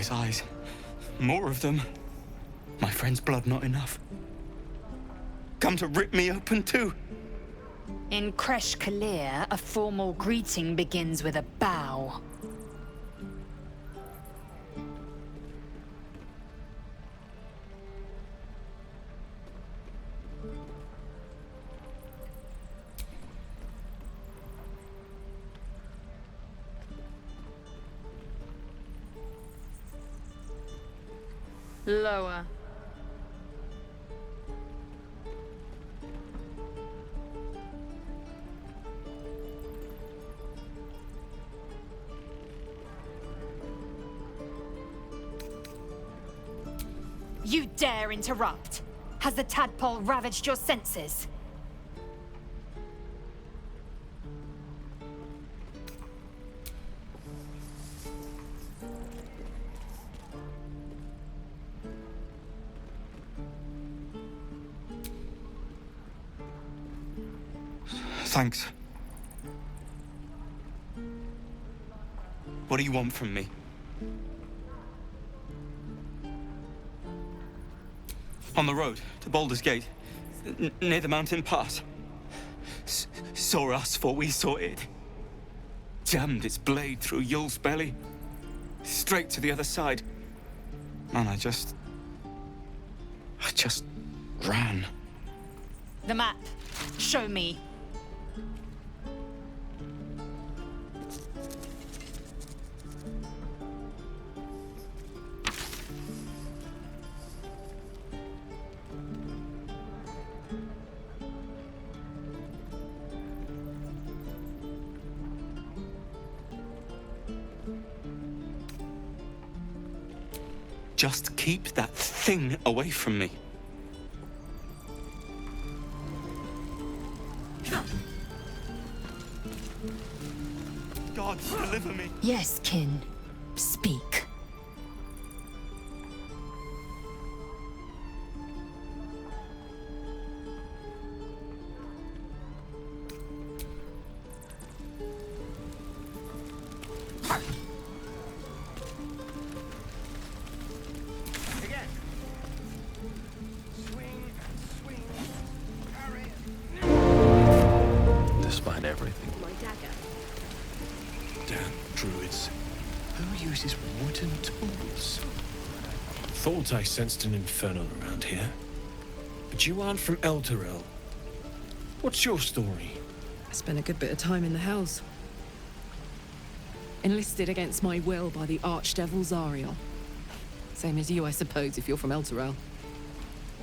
those eyes. More of them. My friend's blood not enough. Come to rip me open too. In Kresh Kalir, a formal greeting begins with a bow. Lower. You dare interrupt? Has the tadpole ravaged your senses? Thanks. What do you want from me? On the road to Baldur's Gate, near the mountain pass. Saw us, for we saw it. Jammed its blade through Yul's belly, straight to the other side. And I just ran. The map. Show me. Just keep that thing away from me. God, deliver me. Yes, kin. Speak. Despite everything. My dagger. Damn druids. Who uses wooden tools? Thought I sensed an infernal around here. But you aren't from Elturel. What's your story? I spent a good bit of time in the Hells. Enlisted against my will by the Archdevil Zariel. Same as you, I suppose, if you're from Elturel.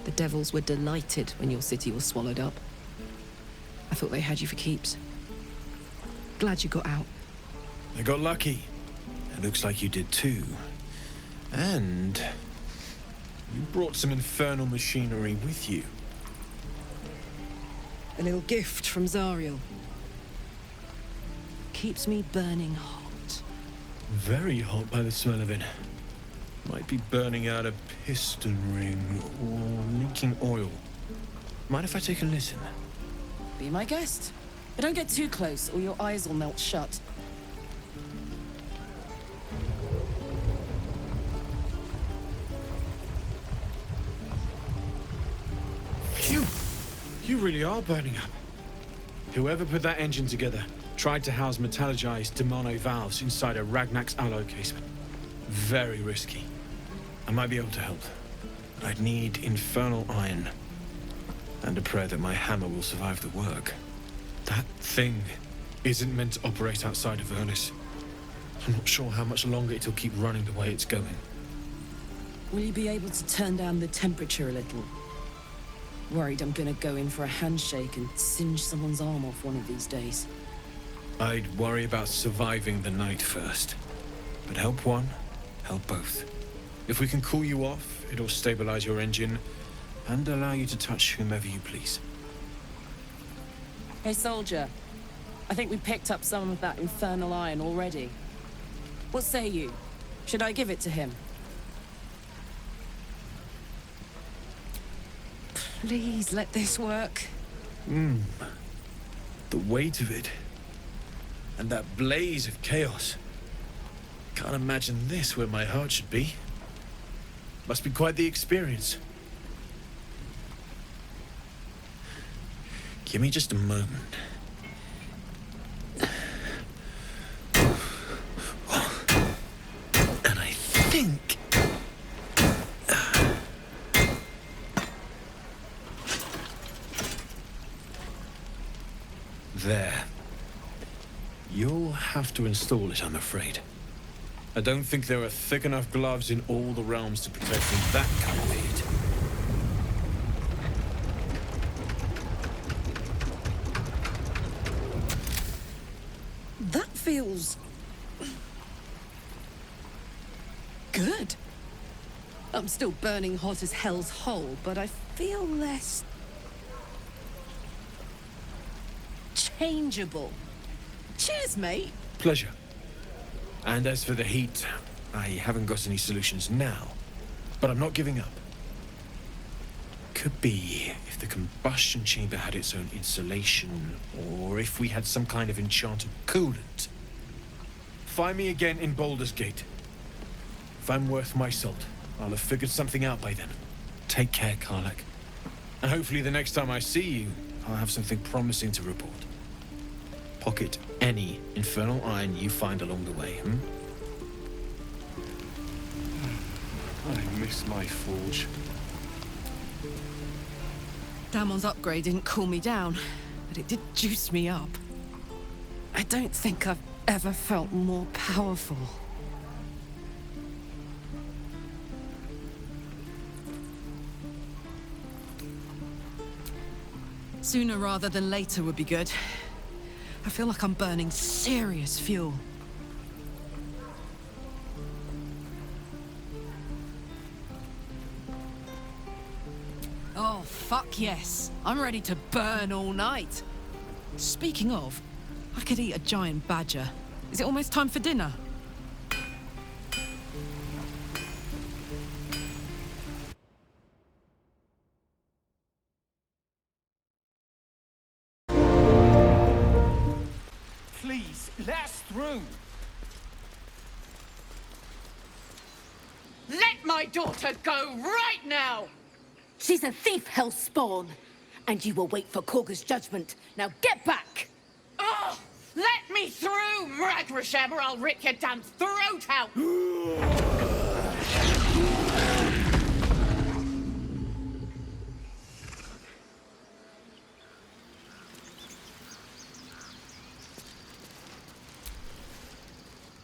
The devils were delighted when your city was swallowed up. I thought they had you for keeps. Glad you got out. I got lucky. It looks like you did too. And you brought some infernal machinery with you. A little gift from Zariel. Keeps me burning hot. Very hot by the smell of it. Might be burning out a piston ring or leaking oil. Mind if I take a listen? Be my guest. But don't get too close or your eyes will melt shut. Phew! You really are burning up. Whoever put that engine together tried to house metallurgized Demano valves inside a Ragnak's alloy casement. Very risky. I might be able to help, but I'd need infernal iron. And a prayer that my hammer will survive the work. That thing isn't meant to operate outside of Vernus. I'm not sure how much longer it'll keep running the way it's going. Will you be able to turn down the temperature a little? Worried I'm gonna go in for a handshake and singe someone's arm off one of these days. I'd worry about surviving the night first. But help one, help both. If we can cool you off, it'll stabilize your engine and allow you to touch whomever you please. Hey, soldier. I think we picked up some of that infernal iron already. What say you? Should I give it to him? Please let this work. The weight of it. And that blaze of chaos. Can't imagine this where my heart should be. Must be quite the experience. Give me just a moment. And I think... There. You'll have to install it, I'm afraid. I don't think there are thick enough gloves in all the realms to protect from that kind of heat. That feels... good. I'm still burning hot as hell's hole, but I feel less... changeable. Cheers, mate. Pleasure. And as for the heat, I haven't got any solutions now, but I'm not giving up. Could be if the combustion chamber had its own insulation, or if we had some kind of enchanted coolant. Find me again in Baldur's Gate. If I'm worth my salt, I'll have figured something out by then. Take care, Karlach. And hopefully the next time I see you, I'll have something promising to report. Pocket any infernal iron you find along the way, I miss my forge. Damon's upgrade didn't cool me down, but it did juice me up. I don't think I've ever felt more powerful. Sooner rather than later would be good. I feel like I'm burning serious fuel. Oh, fuck yes. I'm ready to burn all night. Speaking of, I could eat a giant badger. Is it almost time for dinner? Please, let us through. Let my daughter go right now! She's a thief, hell spawn. And you will wait for Kagha's judgment. Now get back! Oh, let me through, Mragrashem, or I'll rip your damn throat out!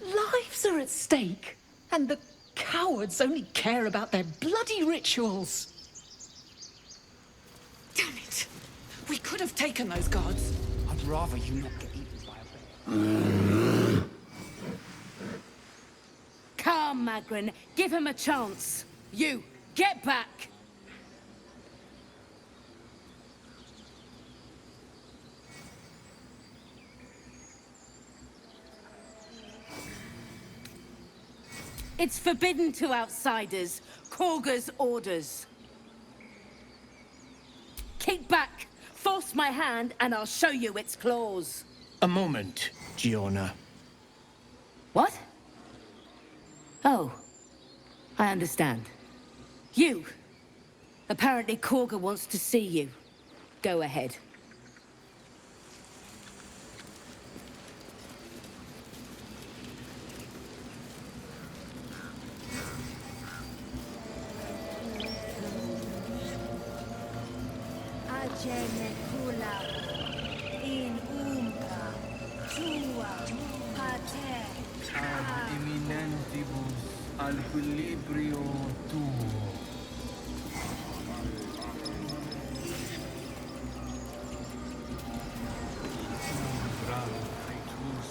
Lives are at stake, and the cowards only care about their bloody rituals. Damn it! We could have taken those guards. I'd rather you not get eaten by a bear. Calm, Magrin. Give him a chance. You, get back! It's forbidden to outsiders. Kagha's orders. Keep back! Force my hand and I'll show you its claws. A moment, Giona. What? Oh, I understand. You. Apparently Kagha wants to see you. Go ahead. Ad eminentibus al equilibrio tuo. Brautritus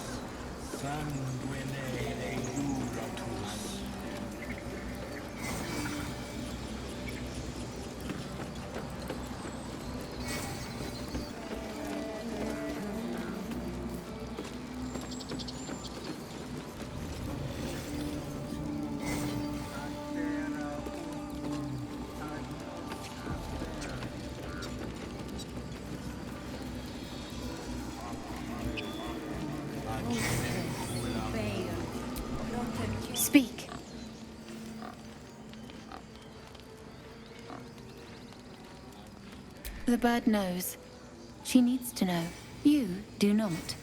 sanguine eiuratus. Speak. The bird knows. She needs to know. You do not.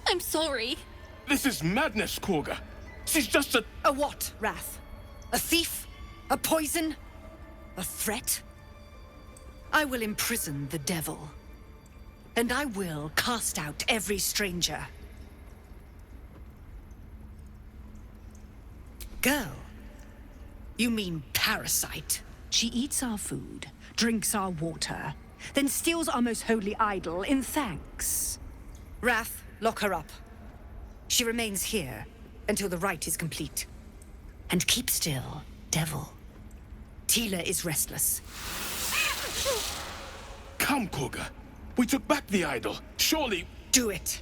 I'm sorry. This is madness, Kagha. She's just a... A what, Wrath? A thief? A poison? A threat? I will imprison the devil. And I will cast out every stranger. Girl? You mean parasite? She eats our food, drinks our water, then steals our most holy idol in thanks. Wrath, lock her up. She remains here until the rite is complete. And keep still, devil. Tila is restless. Come, Kagha. We took back the idol. Surely... Do it.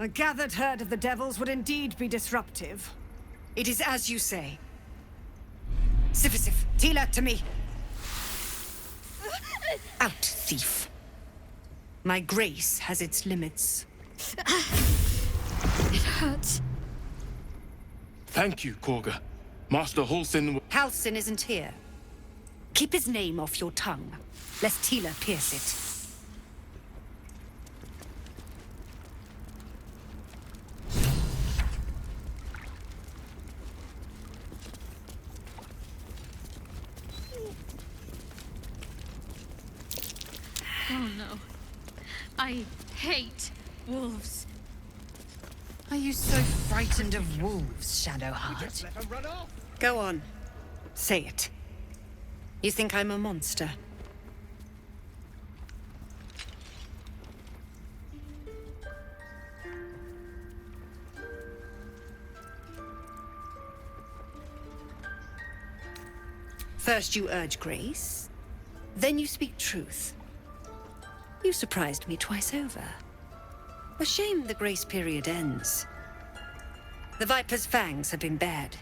A gathered herd of the devils would indeed be disruptive. It is as you say. Sifisif, Tila, to me. Out, thief. My grace has its limits. It hurts. Thank you, Kagha. Master Halsin... Halsin isn't here. Keep his name off your tongue, lest Tila pierce it. Oh no. I hate wolves. Are you so frightened of wolves, Shadowheart? Go on. Say it. You think I'm a monster? First you urge grace, then you speak truth. You surprised me twice over. A shame the grace period ends. The Viper's fangs have been bared.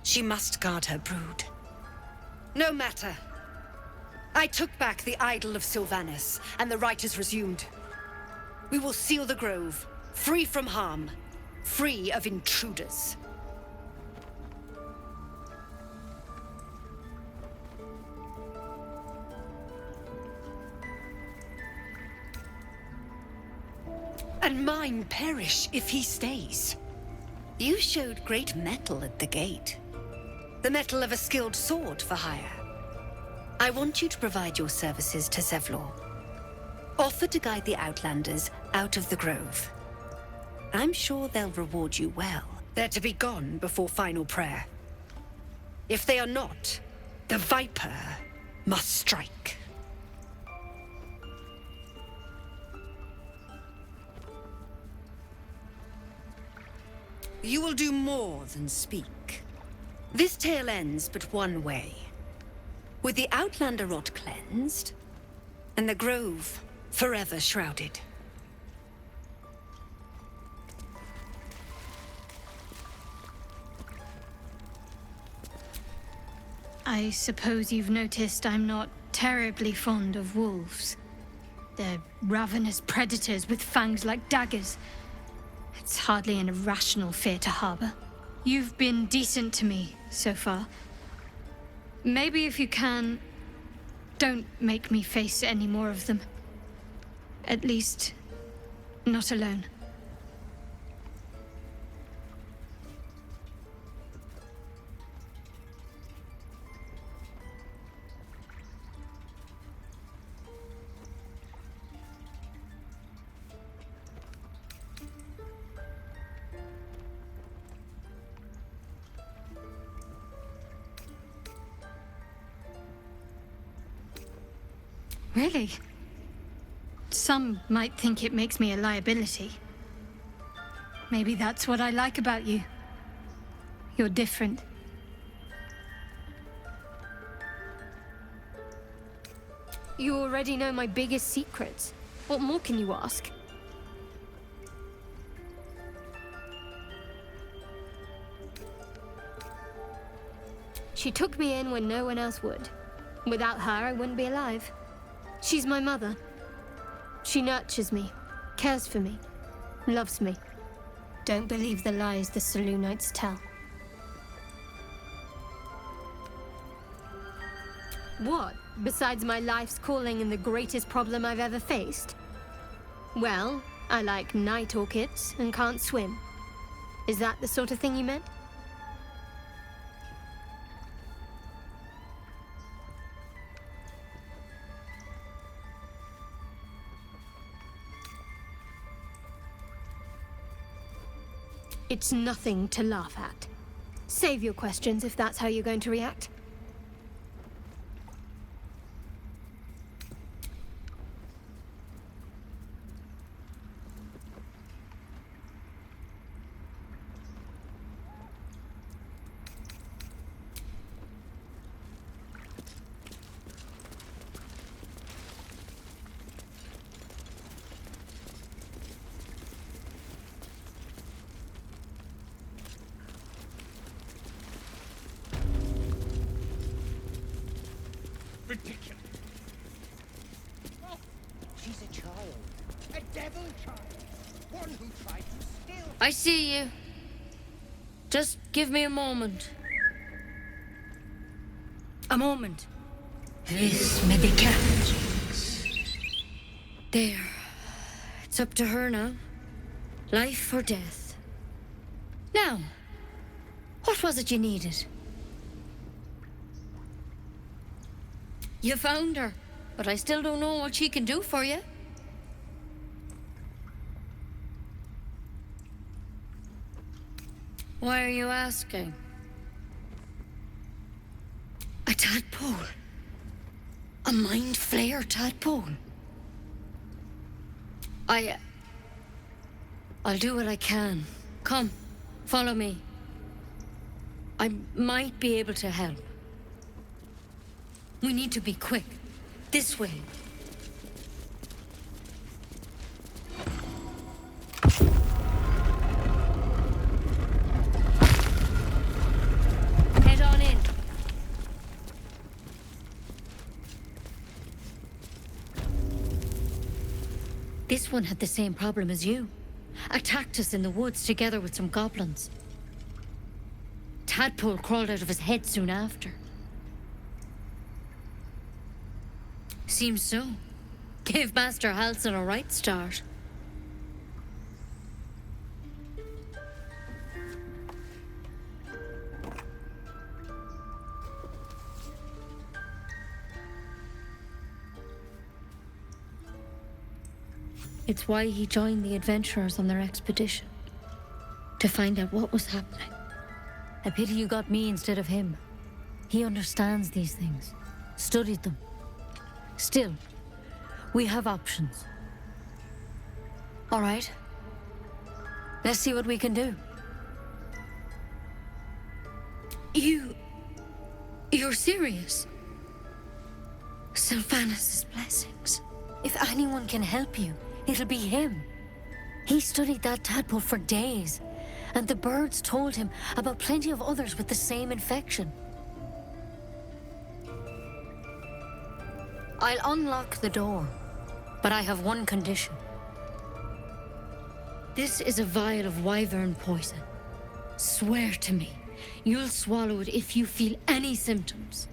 She must guard her brood. No matter. I took back the idol of Sylvanas, and the rite is resumed. We will seal the grove, free from harm, free of intruders. And mine perish if he stays. You showed great mettle at the gate. The mettle of a skilled sword for hire. I want you to provide your services to Zevlor. Offer to guide the Outlanders out of the grove. I'm sure they'll reward you well. They're to be gone before final prayer. If they are not, the Viper must strike. You will do more than speak. This tale ends but one way. With the Outlander rot cleansed, and the Grove forever shrouded. I suppose you've noticed I'm not terribly fond of wolves. They're ravenous predators with fangs like daggers. It's hardly an irrational fear to harbor. You've been decent to me so far. Maybe if you can, don't make me face any more of them. At least, not alone. Really? Some might think it makes me a liability. Maybe that's what I like about you. You're different. You already know my biggest secrets. What more can you ask? She took me in when no one else would. Without her, I wouldn't be alive. She's my mother. She nurtures me, cares for me, loves me. Don't believe the lies the Saloonites tell. What, besides my life's calling and the greatest problem I've ever faced? Well, I like night orchids and can't swim. Is that the sort of thing you meant? It's nothing to laugh at. Save your questions if that's how you're going to react. Ridiculous. Oh, she's a child. A devil child. One who tried to steal. I see you. Just give me a moment. A moment. Vis medicat. There. It's up to her now. Life or death. Now, what was it you needed? You found her, but I still don't know what she can do for you. Why are you asking? A tadpole. A mind flayer tadpole. I'll do what I can. Come, follow me. I might be able to help. We need to be quick. This way. Head on in. This one had the same problem as you. Attacked us in the woods together with some goblins. Tadpole crawled out of his head soon after. Seems so. Gave Master Halson a right start. It's why he joined the adventurers on their expedition. to find out what was happening. I pity you got me instead of him. He understands these things, studied them. Still, we have options. All right. Let's see what we can do. You're serious? Sylvanus' blessings. If anyone can help you, it'll be him. He studied that tadpole for days, and the birds told him about plenty of others with the same infection. I'll unlock the door, but I have one condition. This is a vial of wyvern poison. Swear to me, you'll swallow it if you feel any symptoms.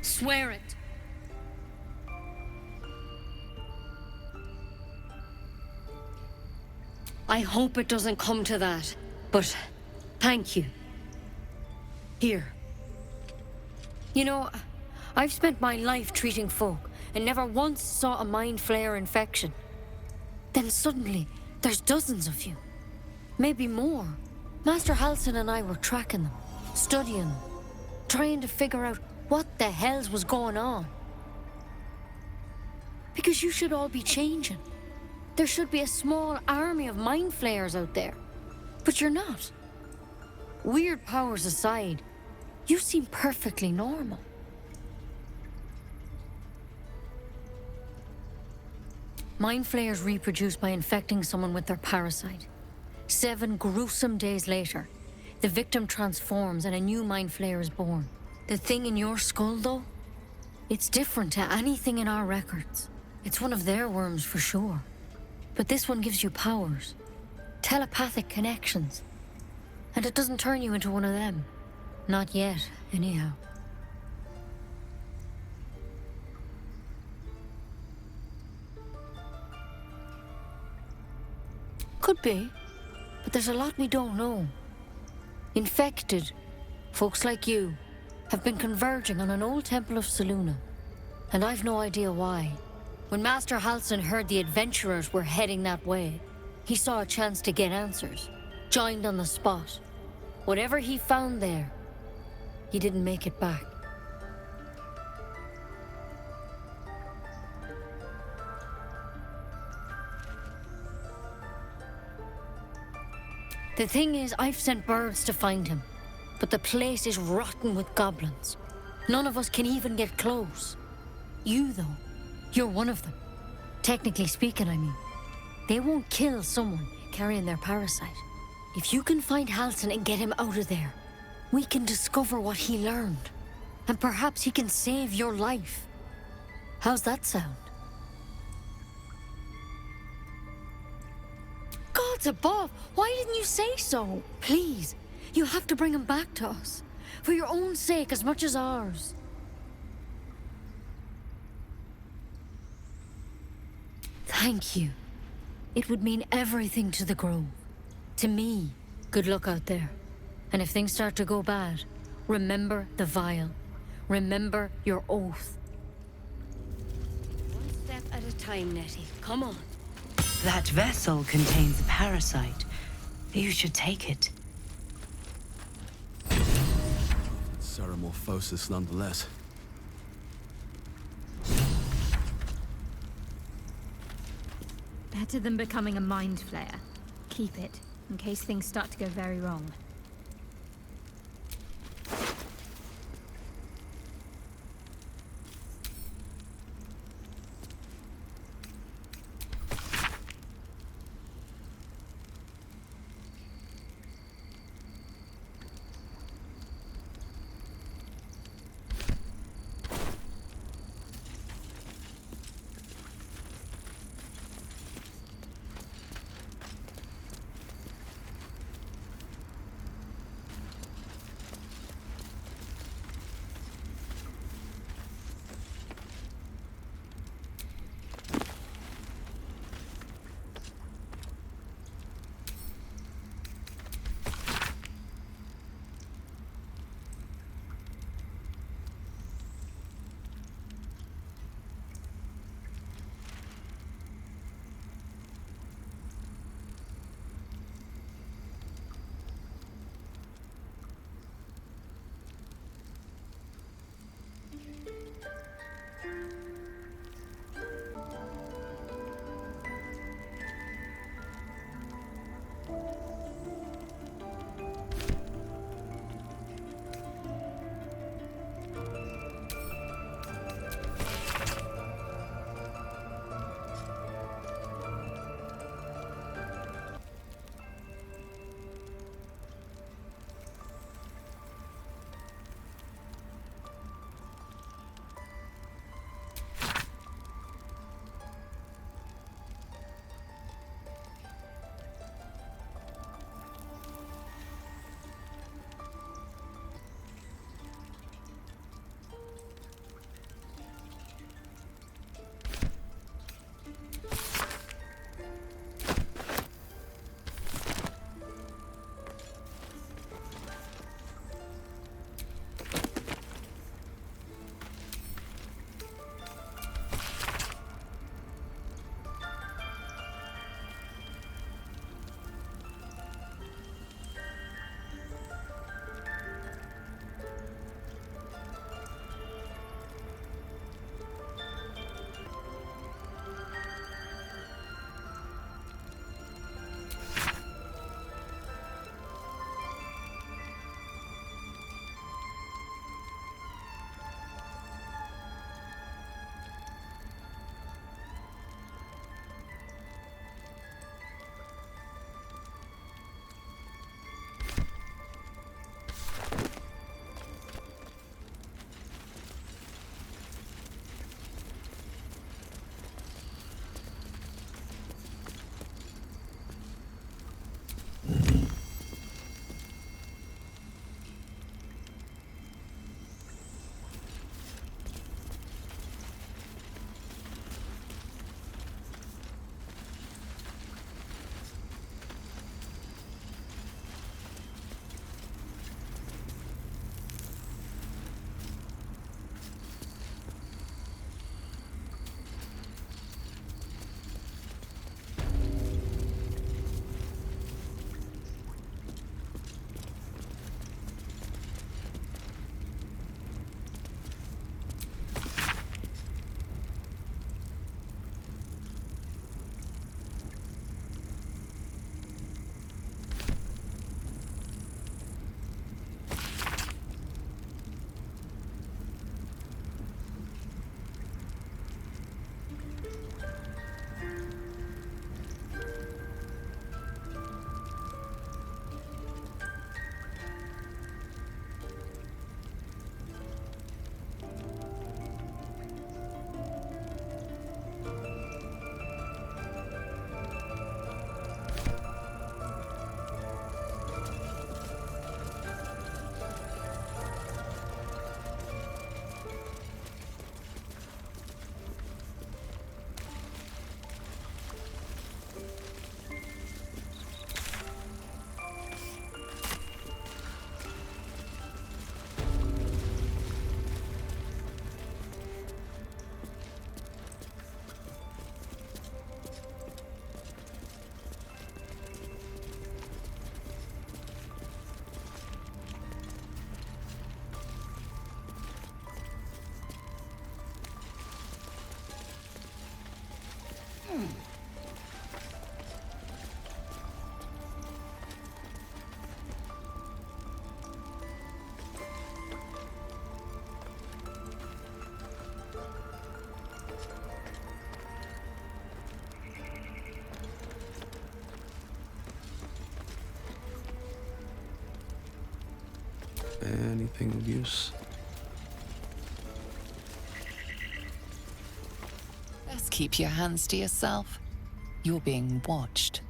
Swear it. I hope it doesn't come to that, but thank you. Here. You know, I've spent my life treating folk and never once saw a mind flayer infection. Then suddenly, there's dozens of you. Maybe more. Master Halsin and I were tracking them, studying them, trying to figure out what the hells was going on. Because you should all be changing. There should be a small army of mind flayers out there. But you're not. Weird powers aside, you seem perfectly normal. Mind flayers reproduce by infecting someone with their parasite. 7 gruesome days later, the victim transforms and a new mind flayer is born. The thing in your skull, though, it's different to anything in our records. It's one of their worms for sure. But this one gives you powers, telepathic connections. And it doesn't turn you into one of them. Not yet, anyhow. Could be, but there's a lot we don't know. Infected, folks like you, have been converging on an old temple of Selûne, and I've no idea why. When Master Halsin heard the adventurers were heading that way, he saw a chance to get answers, joined on the spot. Whatever he found there, he didn't make it back. The thing is, I've sent birds to find him, but the place is rotten with goblins. None of us can even get close. You, though, you're one of them. Technically speaking, I mean. They won't kill someone carrying their parasite. If you can find Halsin and get him out of there, we can discover what he learned. And perhaps he can save your life. How's that sound? Gods above, why didn't you say so? Please, you have to bring him back to us. For your own sake as much as ours. Thank you. It would mean everything to the Grove. To me. Good luck out there. And if things start to go bad, remember the vial. Remember your oath. One step at a time, Nettie. Come on. That vessel contains a parasite. You should take it. Ceramorphosis nonetheless. Better than becoming a mind flayer. Keep it, in case things start to go very wrong. anything of use. Best keep your hands to yourself. You're being watched.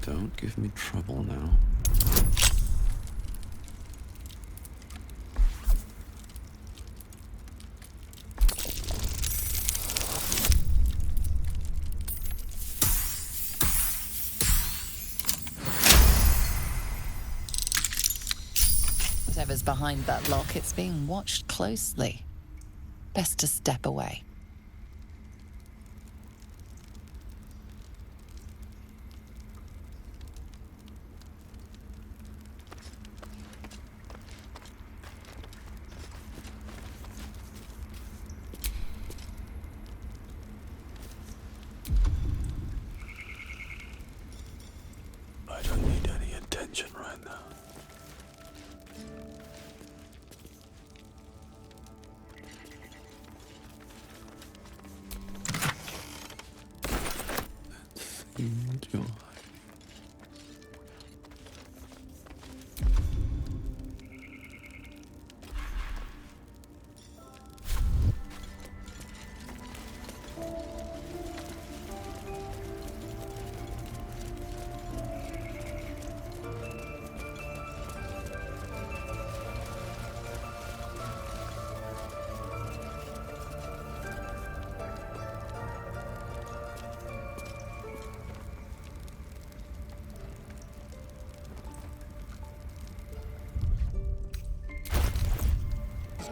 Don't give me trouble now. Whatever's behind that lock, it's being watched closely. Best to step away. I don't need any attention right now. Enjoy.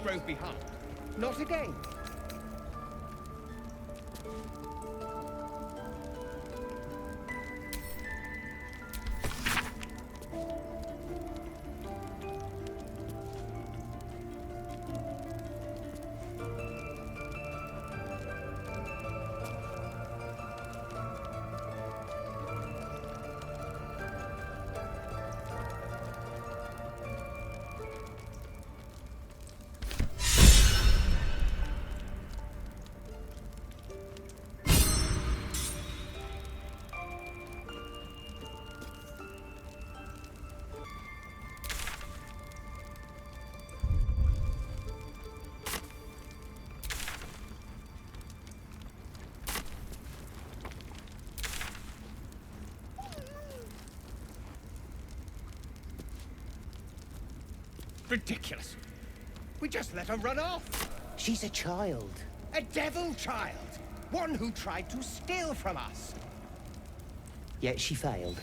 Grove behind. Not again. Ridiculous. We just let her run off. She's a child. A devil child. One who tried to steal from us. Yet she failed.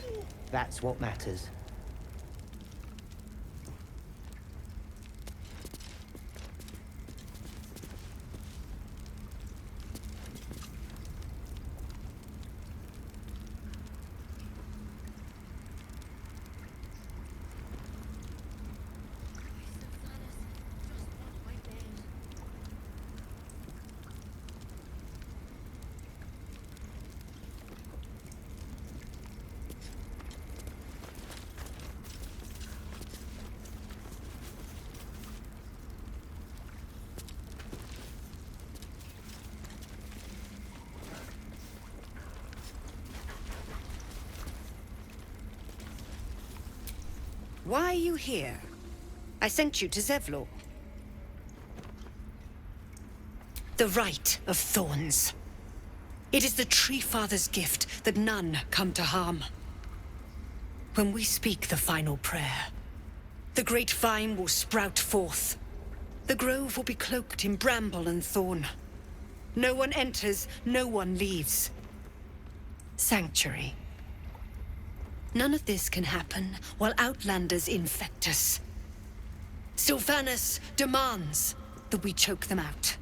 That's what matters. Why are you here? I sent you to Zevlor. The Rite of Thorns. It is the Tree Father's gift that none come to harm. When we speak the final prayer, the great vine will sprout forth. The grove will be cloaked in bramble and thorn. No one enters, no one leaves. sanctuary. None of this can happen while Outlanders infect us. Sylvanas demands that we choke them out.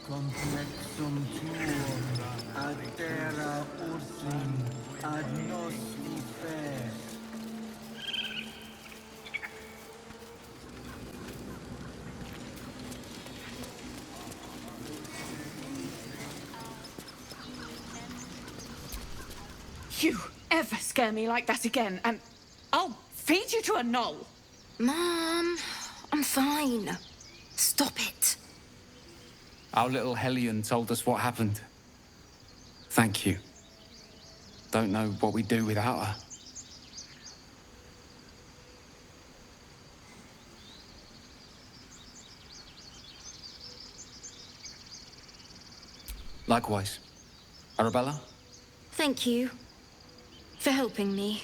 Complexum tuo, ad terra ursim, ad nos fer. You ever scare me like that again, and I'll feed you to a knoll. Mom, I'm fine. Stop it. Our little Hellion told us what happened. Thank you. Don't know what we'd do without her. Likewise. Arabela? Thank you for helping me.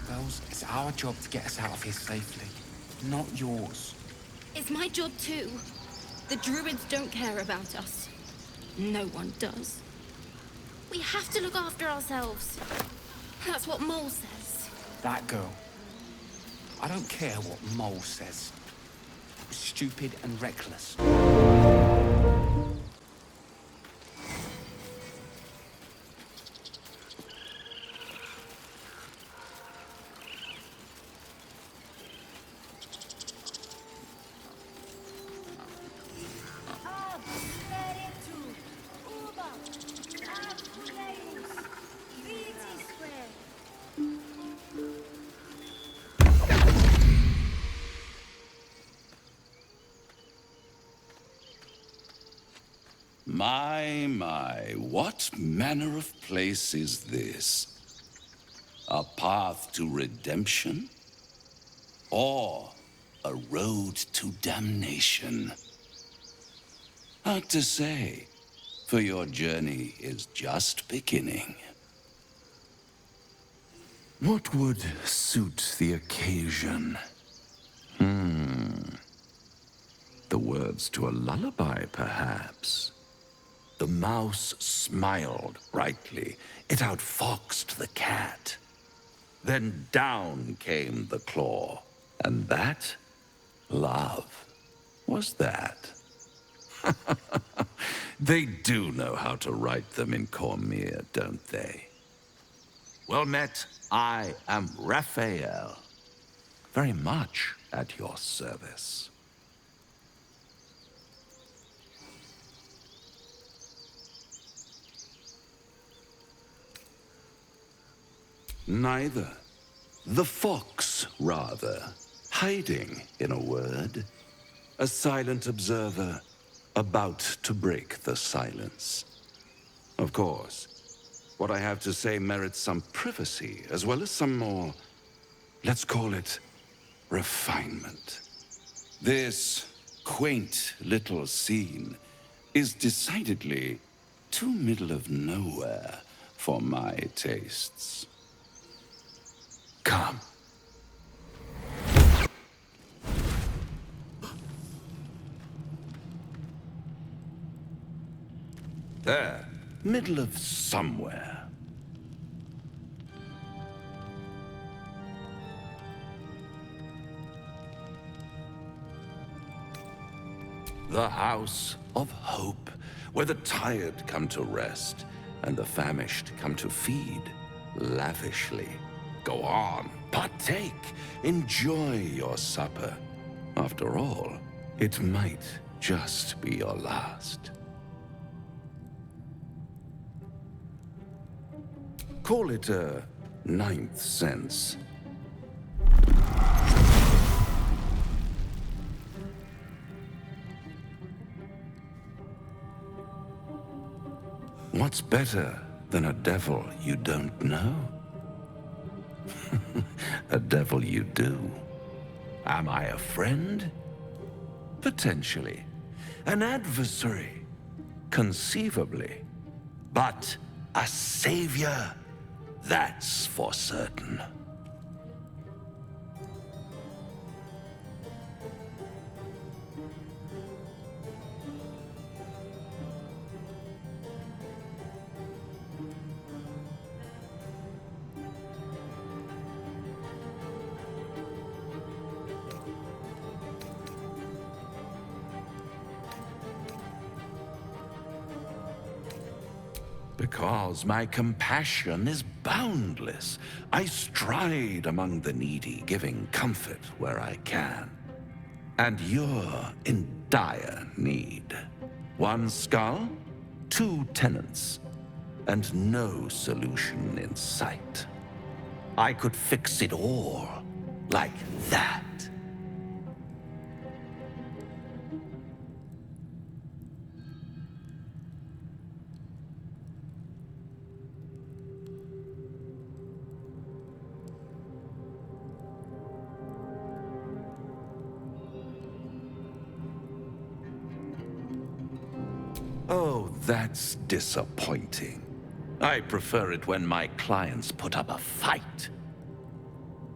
Girls, it's our job to get us out of here safely, not yours. It's my job too. The Druids don't care about us. No one does. We have to look after ourselves. That's what Mole says. That girl. I don't care what Mole says. Stupid and reckless. My, what manner of place is this? A path to redemption? Or a road to damnation? Hard to say, for your journey is just beginning. What would suit the occasion? The words to a lullaby, perhaps. The mouse smiled brightly. It outfoxed the cat. Then down came the claw. And that, love, was that. They do know how to write them in Cormier, don't they? Well met. I am Raphael. Very much at your service. Neither. The fox, rather. Hiding, in a word. A silent observer, about to break the silence. Of course, what I have to say merits some privacy, as well as some more, let's call it, refinement. This quaint little scene is decidedly too middle of nowhere for my tastes. Come. There, middle of somewhere. The house of hope, where the tired come to rest and the famished come to feed lavishly. Go on, partake, enjoy your supper. After all, it might just be your last. Call it a ninth sense. What's better than a devil you don't know? A devil you do. Am I a friend? Potentially. An adversary? Conceivably. But a savior? That's for certain. Because my compassion is boundless. I stride among the needy, giving comfort where I can. And you're in dire need. One skull, 2 tenants, and no solution in sight. I could fix it all, like that. Oh, that's disappointing. I prefer it when my clients put up a fight.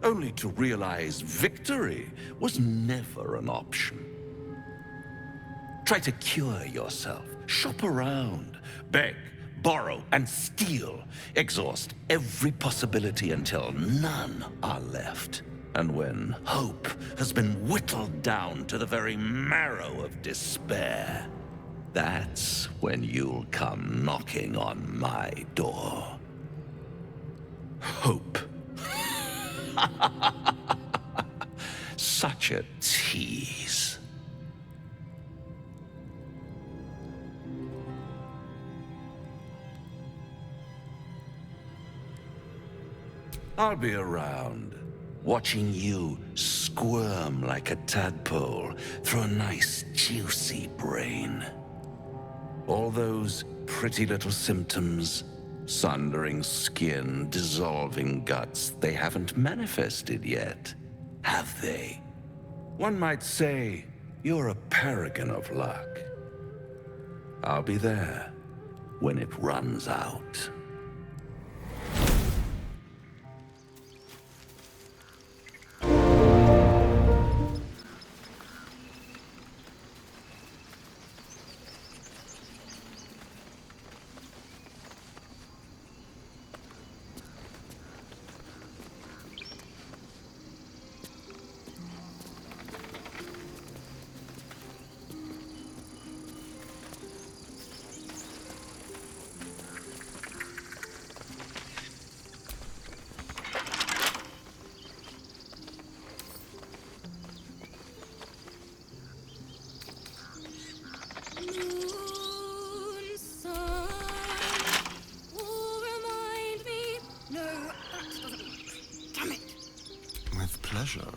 Only to realize victory was never an option. Try to cure yourself, shop around, beg, borrow, and steal. Exhaust every possibility until none are left. And when hope has been whittled down to the very marrow of despair, that's when you'll come knocking on my door. Hope. Such a tease. I'll be around, watching you squirm like a tadpole through a nice, juicy brain. All those pretty little symptoms, sundering skin, dissolving guts, they haven't manifested yet, have they? One might say you're a paragon of luck. I'll be there when it runs out. pleasure.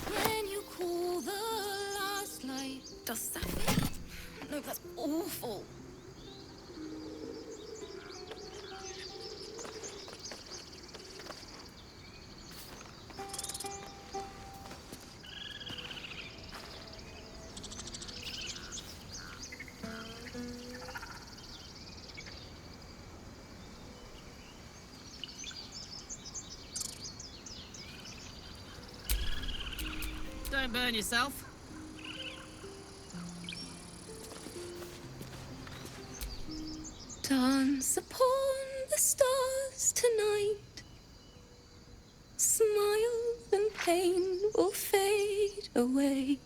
When you call the last light, does that fit? No, that's awful. Don't burn yourself. Dance upon the stars tonight. Smile and pain will fade away.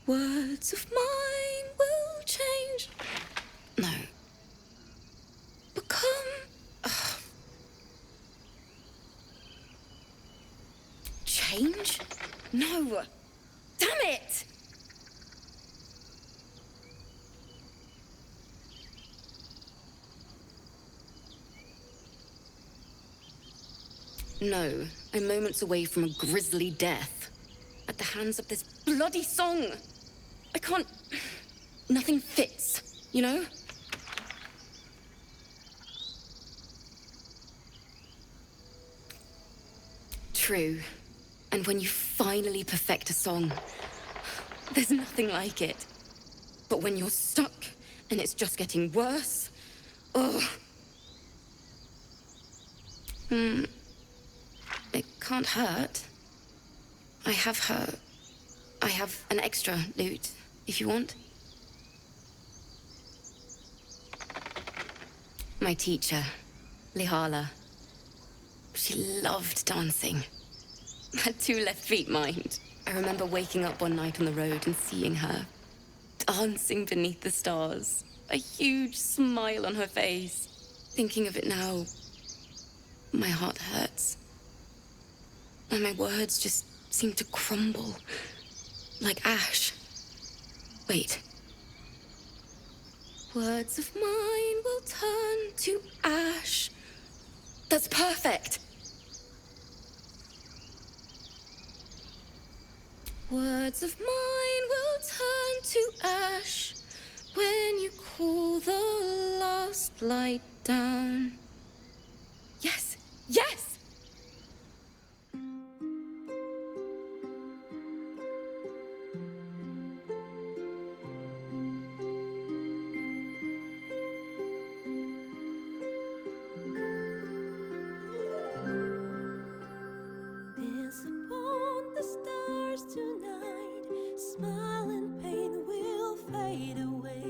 Words of mine will change. No. Become. Change? No. Damn it! No, I'm moments away from a grisly death. At the hands of this bloody song. I can't... Nothing fits, you know? True. And when you finally perfect a song, there's nothing like it. But when you're stuck, and it's just getting worse... Ugh. It can't hurt. I have an extra lute, if you want. My teacher, Lihala. She loved dancing. Had 2 left feet, mind. I remember waking up one night on the road and seeing her, dancing beneath the stars, a huge smile on her face. Thinking of it now, my heart hurts. And my words just seem to crumble, like ash. Wait. Words of mine will turn to ash. That's perfect! Words of mine will turn to ash when you cool the last light down. Yes! Yes! Dance upon the stars tonight. Smile and pain will fade away.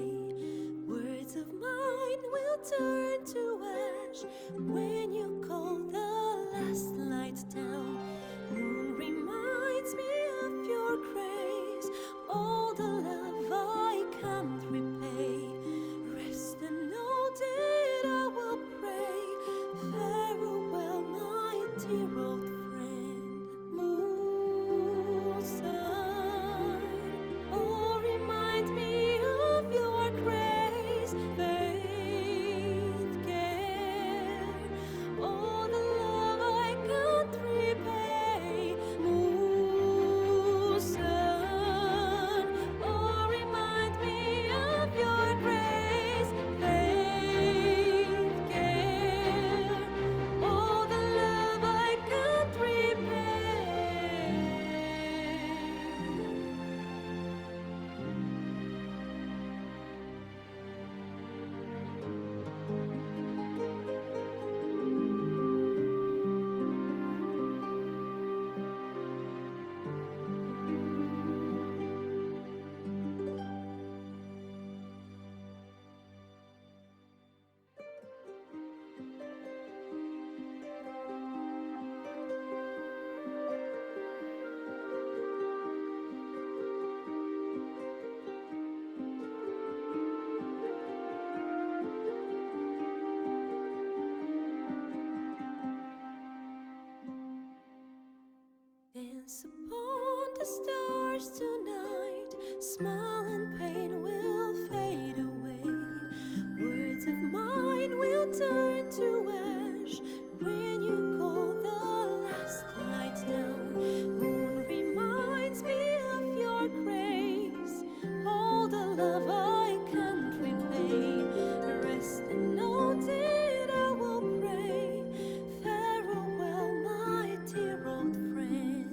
Words of mine will turn to ash when you call the last light down. Moon reminds me of your grace. All the love I can't repay. Rest and know that I will pray. Farewell, my dear old friend. Moon sun, smile and pain will fade away. Words of mine will turn to ash when you call the last light down. Moon reminds me of your grace. All the love I can't repay. Rest and note it, I will pray. Farewell, my dear old friend.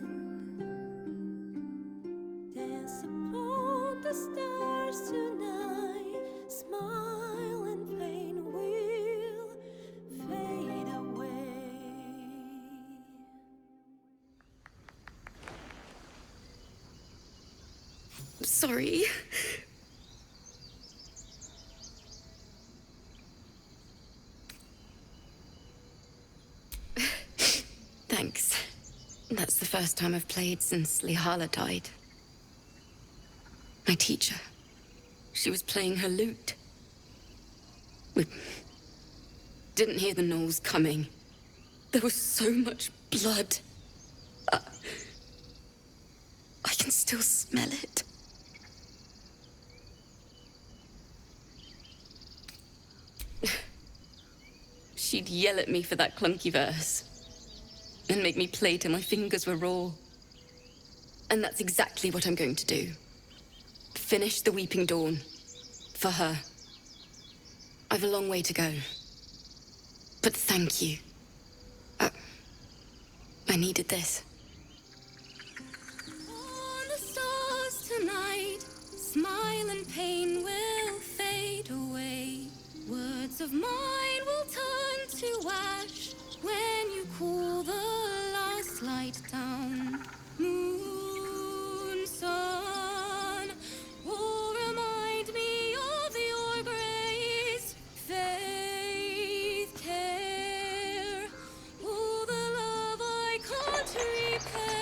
Dance upon the stars tonight. Smile and pain will fade away. Sorry. Thanks. That's the first time I've played since Lihala died. My teacher. She was playing her lute. We didn't hear the gnolls coming. There was so much blood. I can still smell it. She'd yell at me for that clunky verse and make me play till my fingers were raw. And that's exactly what I'm going to do. Finish the Weeping Dawn. For her. I've a long way to go. But thank you. I needed this. On the stars tonight, smile and pain will fade away. Words of mine will turn to ash when you cool the last light down. Moon, sun, will remind me of your grace. Faith, care, all the love I can't repay.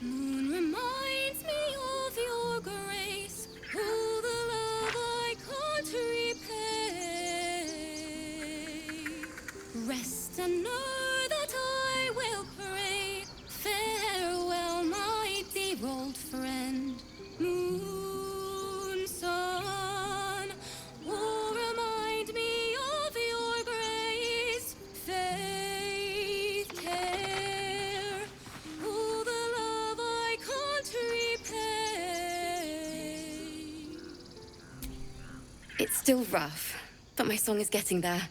Moon reminds me of your grace. All the love I can't repay. Rest and know that I will pray. Farewell, my dear old friend. Moon, sun, will remind me of your grace. Faith, care, all the love I can't repay. It's still rough, but my song is getting there.